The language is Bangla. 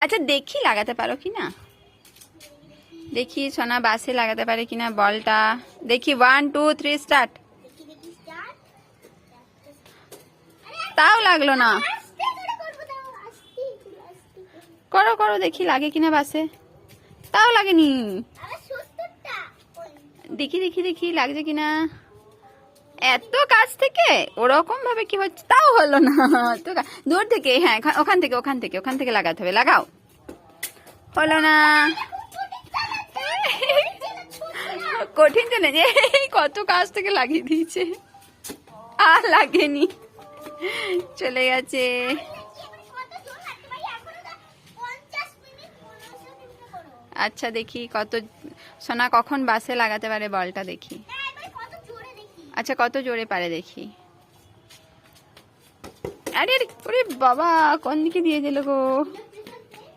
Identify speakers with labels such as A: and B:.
A: আচ্ছা দেখি লাগাতে পারো কি না, দেখি সোনা বাসে লাগাতে পারে কিনা বলটা। দেখি 1 2 3 স্টার্ট। তাও লাগলো না। করো করো দেখি লাগে কিনা বাসে। তাও লাগেনি। দেখি দেখি দেখি লাগছে কিনা। এত কাছ থেকে ওরকম ভাবে কি হচ্ছে, তাও হলো না। তো দূর থেকে, হ্যাঁ ওখান থেকে ওখান থেকে ওখান থেকে লাগাতে হবে। লাগাও, হলো না। কঠিন তো না যে কত কাছ থেকে লাগিয়ে দিয়েছে, আর লাগেনি, চলে গেছে। আচ্ছা দেখি কত সোনা কখন বাসে লাগাতে পারে বলটা, দেখি। আচ্ছা কত জোরে পারে দেখি। আরে ওরে বাবা, কোন দিকে দিয়ে দিল গো।